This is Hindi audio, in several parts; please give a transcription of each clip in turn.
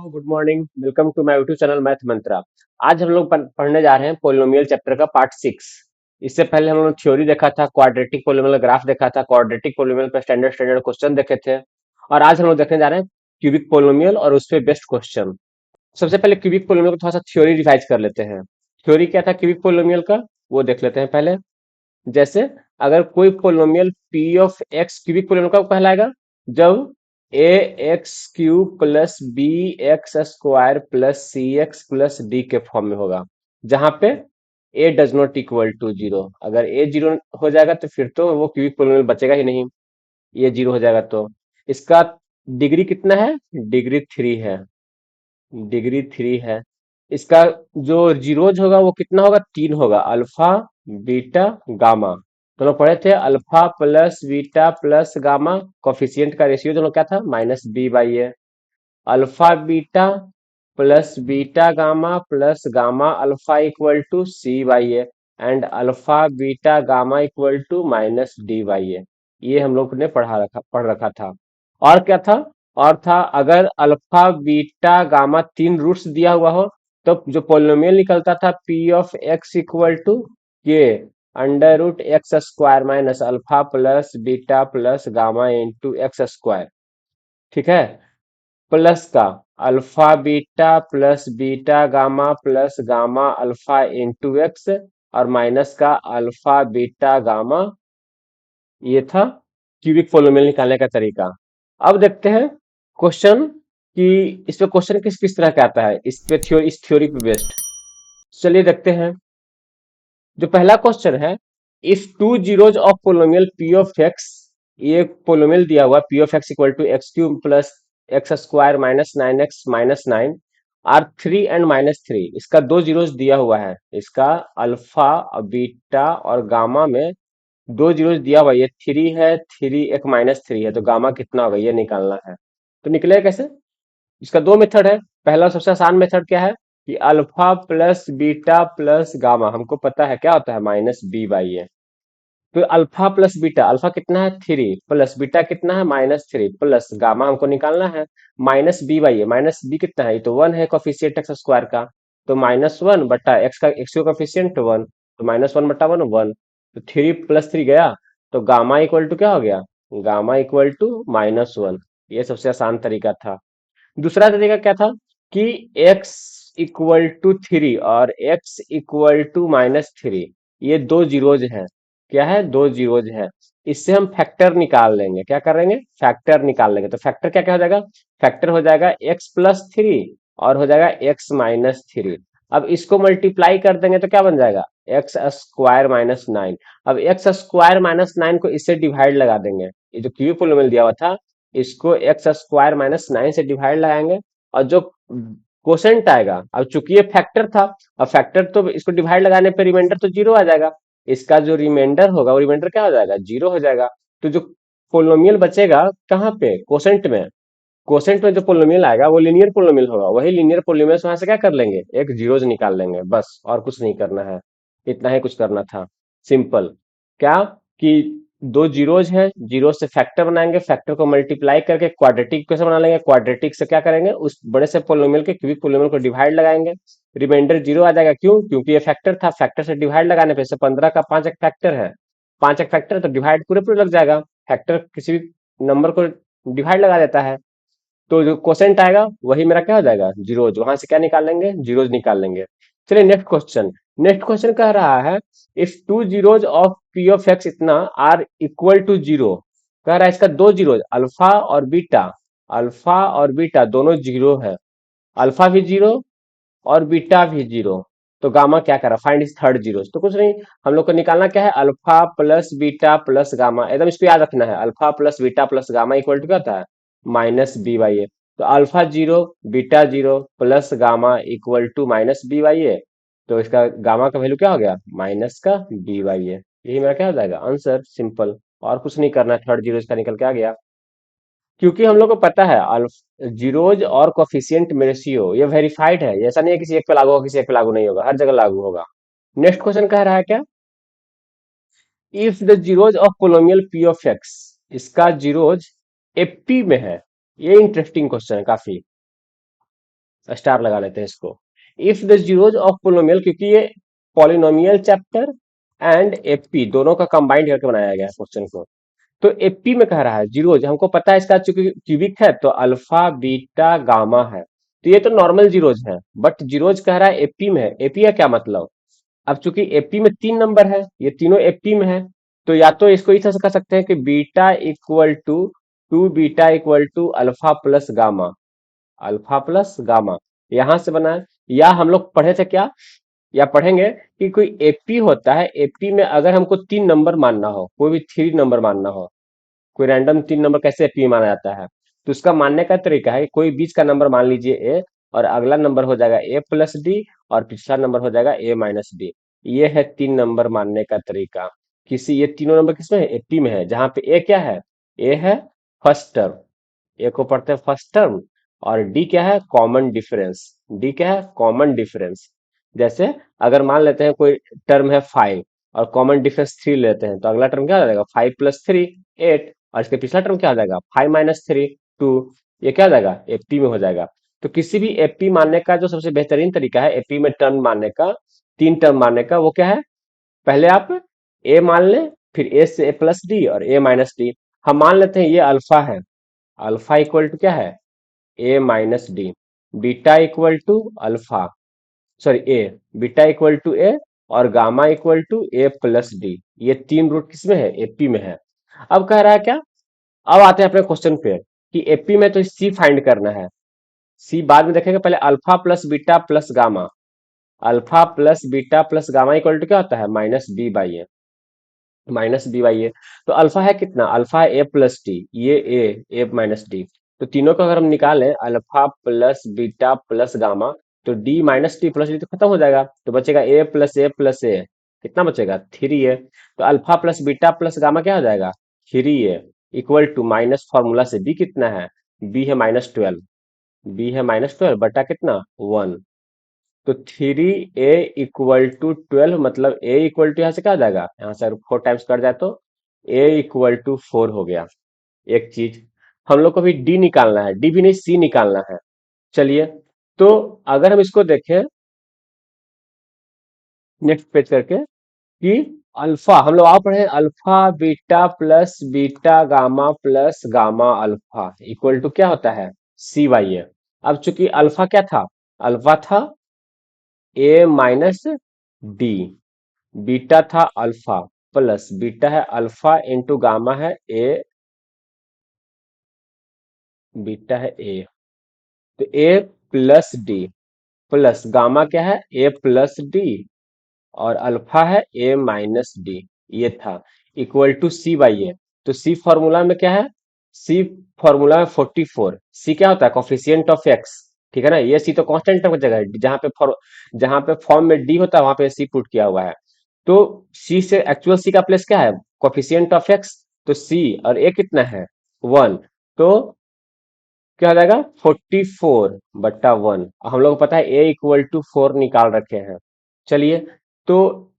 Good morning. Welcome to my YouTube channel Math Mantra. आज हम लोग पढ़ने जा रहे हैं पोलिनोमियल चैप्टर का पार्ट 6। इससे पहले हम लोग थ्योरी देखा था, क्वाड्रेटिक पोलिनोमियल ग्राफ देखा था, क्वाड्रेटिक पोलिनोमियल पे स्टैंडर्ड क्वेश्चन देखे थे। और आज हम लोग देखने जा रहे हैं क्यूबिक पोलिनोमियल और उस पे बेस्ट क्वेश्चन। सबसे पहले क्यूबिक पोलिनोमियल को थोड़ा सा थ्योरी रिवाइज कर लेते हैं। थ्योरी क्या था क्यूबिक पोलिनोमियल का, वो देख लेते हैं पहले। जैसे अगर कोई polynomial P of X cubic polynomial कब कहलाएगा, जब A X cube plus B X square plus C X plus D के फॉर्म में होगा, जहां पे A does not equal to zero. अगर ए जीरो हो जाएगा तो फिर तो वो क्यूबिक पोलिनोमियल बचेगा ही नहीं, ये जीरो हो जाएगा तो। इसका डिग्री कितना है, डिग्री 3 है, डिग्री 3 है। इसका जो जीरोज होगा वो कितना होगा, 3 होगा, अल्फा बीटा गामा। तो लोग पढ़े थे alpha plus beta plus gamma, coefficient का रेशियो दोनों क्या था, -b/a। Alpha beta plus beta gamma plus gamma alpha equal to c/a and alpha beta gamma equal to -d/a। ये हम लोग ने पढ़ रखा था। और क्या था, और था अगर अल्फा बीटा गामा 3 रूट्स दिया हुआ हो तो जो पोलिनोमियल निकलता था p of x equal to के under root X square minus alpha plus beta plus gamma into X square. ठीक है, प्लस का alpha beta gamma plus gamma alpha into X, और माइनस का अल्फा बीटा गामा। ये था क्यूबिक पोलिनोमियल निकालने का तरीका। अब देखते हैं क्वेश्चन कि इस पे क्वेश्चन किस किस तरह का आता है, इस थ्योरी पे बेस्ड। चलिए देखते हैं। जो पहला क्वेश्चन है, if two zeros of polynomial P of X, ये पोलिनोमियल दिया हुआ P of X equal to X cube plus X square minus 9x minus 9 are 3 and -3। इसका दो जीरोज दिया हुआ है, इसका अल्फा बीटा और गामा में दो जीरोज दिया हुआ है। ये 3 है, 3 एक -3 है, तो गामा कितना होगा ये निकालना है। तो निकलेगा कैसे, इसका दो मेथड है। पहला सबसे आसान मेथड क्या है कि alpha plus beta plus gamma, हमको पता है क्या होता है, -b/a। तो अल्फा प्लस बीटा, अल्फा कितना है 3 प्लस बीटा कितना है -3 प्लस गामा हमको निकालना है -b/a। माइनस बी कितना है, ये तो 1 है, कोफिशिएंट एक्स स्क्वायर का। तो -1 बटा एक्स का, एक्स का कोफिशिएंट 1, तो -1 बटा 1 1। तो 3 + 3 गया, तो गामा इक्वल टू क्या हो गया, गामा इक्वल टू -1। ये सबसे आसान तरीका था। दूसरा तरीका क्या था कि x इक्वल टू 3 और x इक्वल टू -3, ये दो जीरोज है। क्या है, दो जीरोज है। इससे हम फैक्टर निकाल लेंगे। क्या करेंगे, फैक्टर निकाल लेंगे। तो फैक्टर क्या क्या हो जाएगा, फैक्टर हो जाएगा x+3 और हो जाएगा x-3। अब इसको मल्टीप्लाई कर देंगे तो क्या बन जाएगा, एक्स स्क्वायर माइनस 9। अब एक्स स्क्वायर माइनस 9 को इससे डिवाइड लगा देंगे, ये जो क्यूब पोलिनोमियल दिया हुआ था इसको एक्स स्क्वायर माइनस 9 से डिवाइड लगाएंगे, और जो क्वोशंट आएगा, अब चूंकि ये फैक्टर था, अब फैक्टर तो इसको डिवाइड लगाने पे रिमाइंडर तो जीरो आ जाएगा। इसका जो रिमाइंडर होगा वो रिमाइंडर क्या हो जाएगा, जीरो हो जाएगा। तो जो पोलिनोमियल बचेगा कहाँ पे, क्वोशंट में। क्वोशंट में जो पोलिनोमियल आएगा वो लीनियर पोलिनोमियल होगा। वही लीनियर पोलिनोमियल से वहां से क्या कर लेंगे, एक जीरोज निकाल लेंगे, बस और कुछ नहीं करना है। इतना ही कुछ करना था, सिंपल। क्या कि दो जीरोज है, जीरो से फैक्टर बनाएंगे, फैक्टर को मल्टीप्लाई करके क्वाड्रेटिक कैसे बना लेंगे, क्वाड्रेटिक से क्या करेंगे, उस बड़े से पोलिनोमियल के क्यूबिक पोलिनोमियल को डिवाइड लगाएंगे, रिमाइंडर जीरो आ जाएगा। क्यों, क्योंकि ये फैक्टर था, फैक्टर से डिवाइड लगाने पे, 15 का 5 एक फैक्टर है, 5 एक फैक्टर है, तो डिवाइड पूरे पूरे लग जाएगा। फैक्टर किसी भी नंबर को डिवाइड लगा देता है। तो जो क्वोशंट आएगा वही मेरा क्या हो जाएगा, जीरोज। वहां से क्या निकाल लेंगे, जीरोज निकाल लेंगे। चलिए नेक्स्ट क्वेश्चन। नेक्स्ट क्वेश्चन कह रहा है if two zeros of P of x इतना आर इक्वल टू जीरो। कह रहा है इसका दो जीरोज अल्फा और बीटा, अल्फा और बीटा दोनों जीरो है, अल्फा भी जीरो और बीटा भी जीरो। तो गामा क्या करा, फाइंड इज थर्ड जीरो। तो कुछ नहीं, हम लोग को निकालना क्या है, alpha plus beta plus gamma. एकदम इसको याद रखना है, alpha plus beta plus gamma equal to क्या होता है, -b/a। तो alpha zero beta zero plus gamma equal to -b/a। तो इसका गामा का वैल्यू क्या हो गया, माइनस का b/a। यही मेरा क्या हो जाएगा आंसर, सिंपल। और कुछ नहीं करना है, थर्ड जीरो इसका निकल के आ गया। क्योंकि हम लोग को पता है जीरोज और कोफिशिएंट में रेशियो ये वेरीफाइड है, ऐसा नहीं है किसी एक पे लागू होगा किसी एक पे लागू नहीं होगा, हर जगह लागू होगा। नेक्स्ट क्वेश्चन कह रहा है क्या, if the zeros of polynomial P of x, इसका जीरोज एपी में है। ये इंटरेस्टिंग क्वेश्चन है काफी। स्टार लगा लेते हैं इसको। If the zeros of polynomial, क्योंकि ये पॉलिनोमियल चैप्टर एंड एपी दोनों का कंबाइंड करके बनाया गया है क्वेश्चन को। तो एपी में कह रहा है जीरोज, हमको पता है इसका चूंकि क्यूबिक है तो अल्फा बीटा गामा है, तो ये तो नॉर्मल जीरोज है, बट जीरोज कह रहा है एपी में है। एपी का क्या मतलब, अब चूंकि एपी में तीन नंबर है, ये तीनों एपी में है, तो या तो इसको इस तरह से कह सकते हैं कि beta equal to two beta equal to alpha plus gamma, alpha plus gamma यहां से बना है। या हम लोग पढ़े थे क्या, या पढ़ेंगे कि कोई एपी होता है, एपी में अगर हमको तीन नंबर मानना हो, कोई भी थ्री नंबर मानना हो, कोई रैंडम तीन नंबर कैसे एपी माना जाता है, तो उसका मानने का तरीका है कोई बीच का नंबर मान लीजिए ए, और अगला नंबर हो जाएगा ए प्लस डी, और पिछला नंबर हो जाएगा ए माइनस डी। ये है तीन नंबर मानने का तरीका। किसी ये तीनों नंबर किसमें है, एपी में है, जहां पे ए क्या है, ए है फर्स्ट टर्म, ए को पढ़ते हैं फर्स्ट टर्म, और डी क्या है, कॉमन डिफरेंस, डी क्या है, कॉमन डिफरेंस। जैसे अगर मान लेते हैं कोई टर्म है फाइव, और कॉमन डिफरेंस थ्री लेते हैं, तो अगला टर्म क्या हो जाएगा, फाइव प्लस थ्री एट, और इसके पिछला टर्म क्या हो जाएगा, फाइव माइनस थ्री टू। ये क्या हो जाएगा, एपी में हो जाएगा। तो किसी भी एपी मानने का जो सबसे बेहतरीन तरीका है एपी में टर्म मानने का, तीन टर्म मानने का, वो क्या है, पहले आप ए मान लें, फिर ए से ए प्लस डी और ए माइनस डी। हम मान लेते हैं ये अल्फा है, अल्फा इक्वल टू क्या है, A minus D, beta equal to alpha, sorry A, beta equal to A, और gamma equal to A plus D. ये तीन रूट किसमें है, एपी में है। अब कह रहा है क्या, अब आते हैं अपने क्वेश्चन पे कि एपी में तो सी फाइंड करना है। सी बाद में देखेंगे, पहले alpha plus beta plus gamma, alpha plus beta plus gamma equal to क्या होता है, minus B by A, minus B by A. तो अल्फा है कितना, अल्फा है ए प्लस डी, ये ए माइनस डी। तो तीनों को अगर हम निकालें, alpha plus beta plus gamma, तो D minus D plus D तो खत्म हो जाएगा, तो बचेगा ए प्लस ए प्लस ए, कितना बचेगा, थ्री ए। तो alpha plus beta plus gamma क्या हो जाएगा, three A, equal to minus formula से बी कितना है, बी है माइनस ट्वेल्व, बी है माइनस ट्वेल्व बटा कितना, वन। तो three A equal to twelve, मतलब ए इक्वल टू यहाँ से क्या आ जाएगा, यहाँ से अगर फोर टाइम्स कट जाए तो ए इक्वल टू फोर हो गया। एक चीज हम लोग को भी डी निकालना है, डी भी नहीं सी निकालना है। चलिए, तो अगर हम इसको देखें नेक्स्ट पेज करके कि अल्फा, हम लोग आप पढ़े alpha beta gamma plus gamma alpha equal to क्या होता है, सी बाई ए। अब चूंकि अल्फा क्या था, अल्फा था ए माइनस डी, बीटा था अल्फा, प्लस बीटा है अल्फा इंटू गामा है ए, बीटा है ए, तो ए प्लस डी, प्लस गामा क्या है, ए प्लस डी, और अल्फा है ए माइनस डी, ये था, equal to C by A. तो सी फॉर्मूला में क्या है, सी फॉर्मूला में 44, सी क्या होता है, कोफिशिएंट ऑफ एक्स, ठीक है ना, ये सी तो कांस्टेंट टर्म की जगह है, जहां पे फॉर्म में डी होता है वहां पे सी पुट किया हुआ है। तो सी से एक्चुअल सी का प्लेस क्या है, कोफिशिएंट ऑफ एक्स, तो सी और ए कितना है, वन, तो क्या हो जाएगा, 44 बट्टा वन। हम लोग को पता है ए इक्वल टू फोर निकाल रखे हैं। चलिए, तो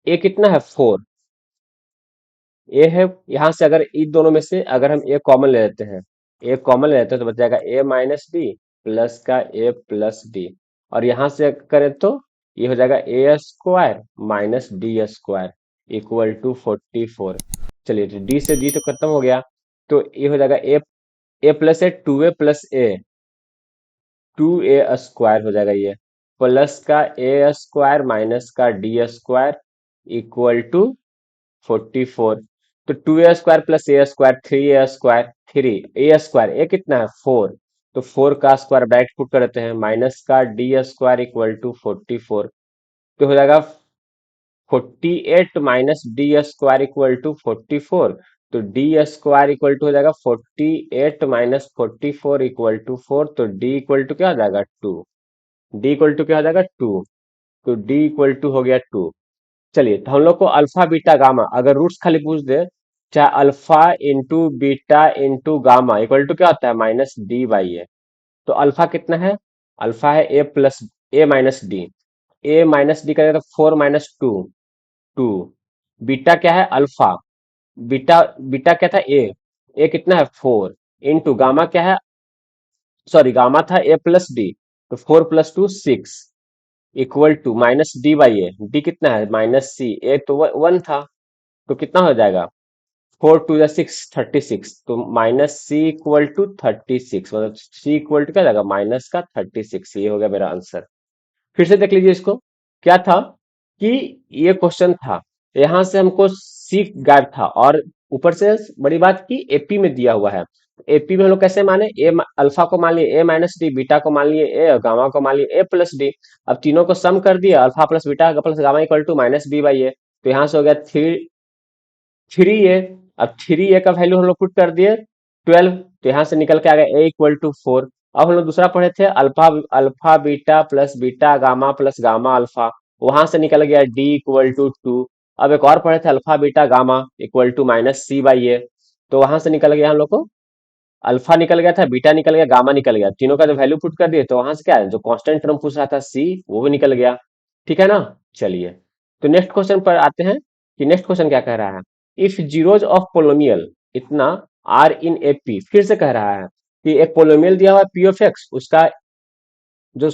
ए कितना है, फोर, ए है, यहां से अगर इन दोनों में से अगर हम ए कॉमन ले लेते हैं, ए कॉमन ले लेते हैं तो बच जाएगा ए माइनस डी प्लस का ए प्लस डी, और यहां से करें तो ये हो जाएगा A square minus D square equal to 44। चलिए, तो डी से डी तो खत्म हो गया, तो ये हो जाएगा A plus A two A plus A, two A square हो जाएगा ये, प्लस का ए स्क्वायर माइनस का डी स्क्वायर इक्वल टू 44। तो two A square plus A square, three A square, three A square, A कितना है, फोर, तो फोर का स्क्वायर ब्रैकेट पुट कर देते हैं, माइनस का डी स्क्वायर इक्वल टू 44, तो हो जाएगा 48 minus D square equal to 44। तो डी स्क्वायर इक्वल टू हो जाएगा 48 माइनस 44 इक्वल टू 4, तो डी इक्वल टू क्या हो जाएगा, टू, डी इक्वल टू क्या हो जाएगा, टू, तो डी इक्वल टू हो गया टू। चलिए, तो हम लोग को अल्फा बीटा गामा अगर रूट्स खाली पूछ दे, चाहे alpha into beta into gamma equal to क्या होता है, माइनस डी बाई ए। तो अल्फा कितना है, अल्फा है A plus A minus D, A minus D करेगा तो four minus two, two, beta क्या है, अल्फा, बीटा बीटा क्या था, ए कितना है, फोर, इंटू गामा क्या है, सॉरी गामा था ए प्लस डी, तो 4 + 2 6 equal to minus D by A, D कितना है -c, ए तो 1 था, तो कितना हो जाएगा 4 × 2 = 6 36, तो -c = 36, मतलब c इक्वल टू क्या जाएगा -36। ये हो गया मेरा आंसर। फिर से देख लीजिए इसको, क्या था कि ये क्वेश्चन था, यहां से हमको सी गायब था और ऊपर से बड़ी बात की एपी में दिया हुआ है। एपी में हम लोग कैसे माने, ए अल्फा को मान लिए a - d, बीटा को मान लिए ए और गामा को मान लिए a + d। अब तीनों को सम कर दिया, alpha plus beta plus gamma equal to -b/a, तो यहाँ से हो गया 3a। अब 3a का वैल्यू हम लोग पुट कर दिए 12, तो यहाँ से निकल के आ गया a = 4। अब हम लोग दूसरा पढ़े थे alpha alpha beta plus beta gamma plus gamma alpha, वहां से निकल गया d = 2। अब एक और पढ़े थे alpha beta gamma equal to -c/a, तो वहां से निकल गया हम लोग को अल्फा निकल गया था, बीटा निकल गया, गामा निकल गया, तीनों का जो वैल्यू पुट कर दिए तो वहां से क्या है, जो कांस्टेंट टर्म पूछ रहा था सी, वो भी निकल गया। ठीक है ना। चलिए, तो नेक्स्ट क्वेश्चन पर आते हैं कि नेक्स्ट क्वेश्चन क्या कह रहा है। इफ जीरोज ऑफ पोलोमियल इतना आर इन ए पी, फिर से कह रहा है कि एक पोलोमियल दिया हुआ पी ऑफ एक्स, उसका जो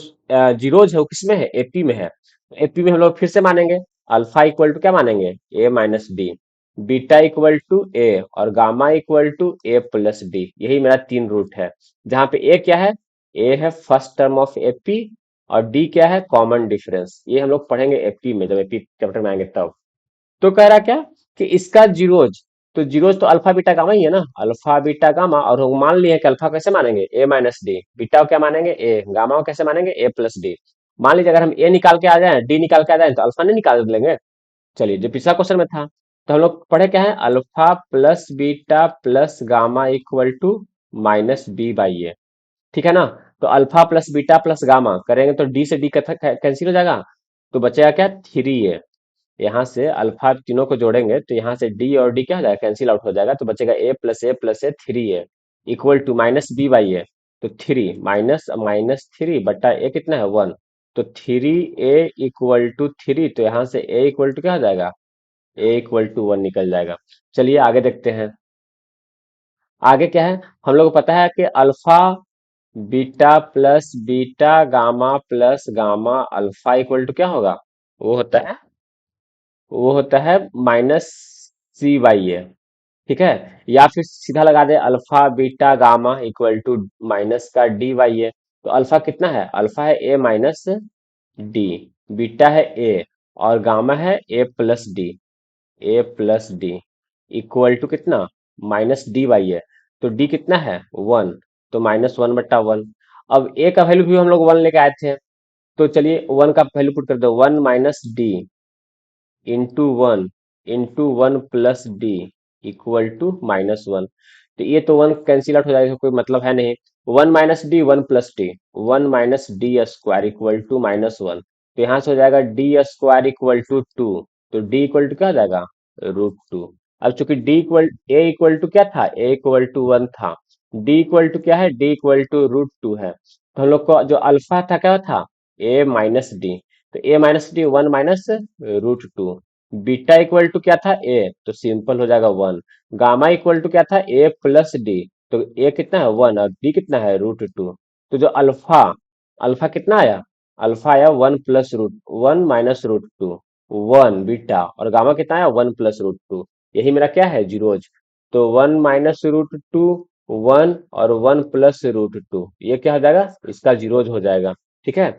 जीरोज है वो किसमें है, एपी में है। एपी में हम लोग फिर से मानेंगे अल्फा इक्वल टू क्या मानेंगे a - d, beta equal to A और gamma equal to a + d। यही मेरा 3 रूट है, जहां पे ए क्या है, ए है फर्स्ट टर्म ऑफ एपी और डी क्या है कॉमन डिफरेंस। ये हम लोग पढ़ेंगे एपी में, जब एपी चैप्टर में आएंगे तब। तो कह रहा क्या कि इसका जीरोज, तो जीरोज तो अल्फा बीटा गामा ही है ना, अल्फा बीटा गामा, और हम मान लिए कि अल्फा कैसे मानेंगे a - d, बीटा को क्या मानेंगे ए, गामा को कैसे मानेंगे a + d। मान लीजिए अगर हम ए निकाल के आ जाए, डी निकाल के आ जाए, तो अल्फा नहीं निकाल लेंगे। चलिए, जो पिछला क्वेश्चन में था, तो हम लोग पढ़े क्या है, alpha plus beta plus gamma equal to -b/a। ठीक है ना। तो alpha plus beta plus gamma करेंगे तो डी से डी कैंसिल हो जाएगा, तो बचेगा क्या 3a। यहाँ से अल्फा तीनों को जोड़ेंगे तो यहाँ से डी और डी क्या हो जाएगा, कैंसिल आउट हो जाएगा, तो बचेगा a + a + a 3a equal to -b/a। तो 3 माइनस माइनस 3 बटा a कितना है 1, तो 3a = 3, तो यहाँ से a = क्या हो जाएगा, a = 1 निकल जाएगा। चलिए आगे देखते हैं। आगे क्या है, हम लोग को पता है कि alpha beta plus beta gamma plus gamma alpha equal to क्या होगा, वो होता है वो होता है -c/a। ठीक है, या फिर सीधा लगा दे alpha beta gamma equal to minus का d/a। तो अल्फा कितना है, अल्फा है a - d, बीटा है a और गामा है a + d इक्वल टू कितना -d/a। तो d कितना है 1, तो -1/1। अब a का वैल्यू भी हम लोग 1 लेके आए थे, तो चलिए 1 का वैल्यू पुट कर दो, 1 - d into 1 into 1 + d equal to -1। तो ये तो 1 कैंसिल आउट हो जाएगा, कोई मतलब है नहीं। 1 - d 1 + d, 1 - d² equal to -1, तो यहाँ से हो जाएगा d² इक्वल टू 2, तो d इक्वल टू क्या हो जाएगा √2। अब चूंकि a इक्वल टू क्या था, a = 1 था, d इक्वल टू क्या है, d इक्वल टू √2 है, तो हम लोग को जो अल्फा था क्या था a - d, तो a - d 1 minus √2। Beta equal to क्या था a, तो सिंपल हो जाएगा 1। गामा इक्वल टू क्या था a + d, तो a कितना है 1 और d कितना है √2। तो जो अल्फा अल्फा कितना आया, अल्फा आया 1 + √1 माइनस √2, 1 बीटा, और गामा कितना आया 1 + √2। यही मेरा क्या है जीरोज, तो 1 - √2 1 और 1 + √2, ये क्या हो जाएगा, इसका जीरोज हो जाएगा। ठीक है,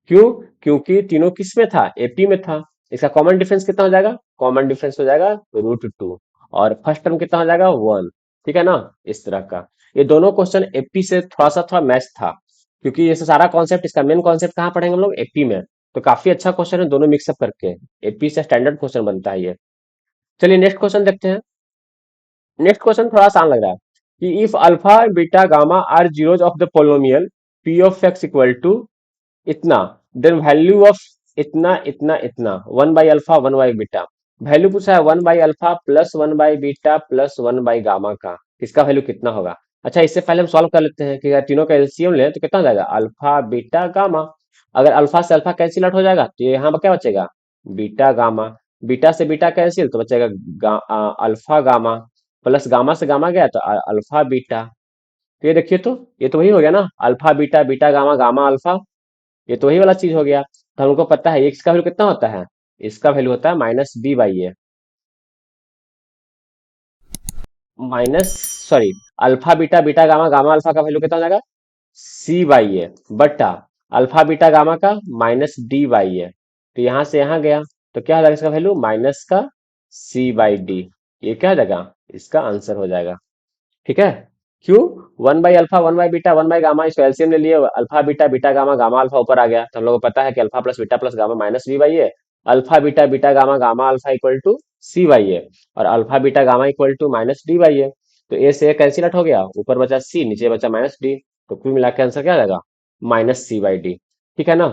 क्यों, क्योंकि तीनों किस में था, एपी में था। इसका कॉमन डिफरेंस कितना हो जाएगा, कॉमन डिफरेंस हो जाएगा √2 और फर्स्ट टर्म कितना हो जाएगा 1। ठीक है ना, इस तरह का। ये दोनों क्वेश्चन एपी से थोड़ा सा मैच था, क्योंकि ये सारा कॉन्सेप्ट, इसका मेन कॉन्सेप्ट कहाँ पढ़ेंगे हम लोग, एपी में। तो काफी अच्छा क्वेश्चन है, दोनों मिक्सअप करके एपी से स्टैंडर्ड क्वेश्चन बनता है ये। चलिए नेक्स्ट क्वेश्चन देखते हैं। नेक्स्ट क्वेश्चन थोड़ा आसान लग रहा है कि if alpha beta gamma are zeros of the polynomial P of X equal to इतना, देन वैल्यू ऑफ इतना इतना इतना 1/अल्फा 1/बीटा। वैल्यू पूछा है 1/अल्फा प्लस 1/बीटा प्लस 1/गामा का, इसका वैल्यू कितना होगा। अच्छा, इससे पहले हम सॉल्व कर लेते हैं कि अगर तीनों का एलसीएम ले तो कितना हो जाएगा, अल्फा बीटा गामा। अगर अल्फा से अल्फा कैंसिल आउट हो जाएगा तो यहाँ पर क्या बचेगा, बीटा गामा। बीटा से बीटा कैंसिल तो बचेगा अल्फा गामा, प्लस गामा से गामा गया तो अल्फा बीटा। तो ये देखिए, तो ये तो वही हो गया ना, alpha beta, beta gamma, gamma alpha. ये तो वही वाला चीज हो गया। तो हमको पता है एक्स का वैल्यू कितना होता है। इसका वैल्यू होता है -b/a, minus, sorry, alpha beta, beta gamma, gamma alpha का वैल्यू कितना हो जाएगा, c/a बटा अल्फा बीटा गामा का -d/a। तो यहां से यहां गया, तो क्या हो जाएगा इसका वैल्यू, माइनस का c/d। ये क्या हो जाएगा, इसका आंसर हो जाएगा। ठीक है। क्यों, 1/अल्फा, 1/बीटा, 1/गामा, इसको एलसीएम ले लिए, alpha beta, beta gamma, gamma alpha ऊपर आ गया। तो हम लोगों को पता है कि alpha plus beta plus gamma -b/a, alpha beta, beta gamma, gamma alpha equal to c/a, और alpha beta gamma equal to -d/a। तो ए से कैंसिल आउट हो गया, ऊपर बचा c, नीचे बचा -d। तो कुल मिला के आंसर क्या आ जाएगा, -c/d। ठीक है ना।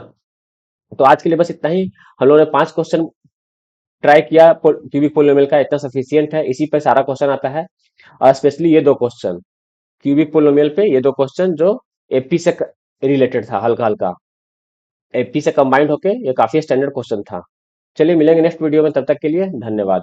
तो आज के लिए बस इतना ही। हम लोगों ने 5 क्वेश्चन ट्राई किया क्यूबिक पोलिनोमियल का, इतना सफिशियंट है, इसी पे सारा क्वेश्चन आता है। और स्पेशली ये 2 क्वेश्चन क्यूबिक पोलिनोमियल पे, ये 2 क्वेश्चन जो एपी से रिलेटेड था, हल्का हल्का एपी से कंबाइंड होके, ये काफी स्टैंडर्ड क्वेश्चन था। चलिए मिलेंगे नेक्स्ट वीडियो में, तब तक के लिए धन्यवाद।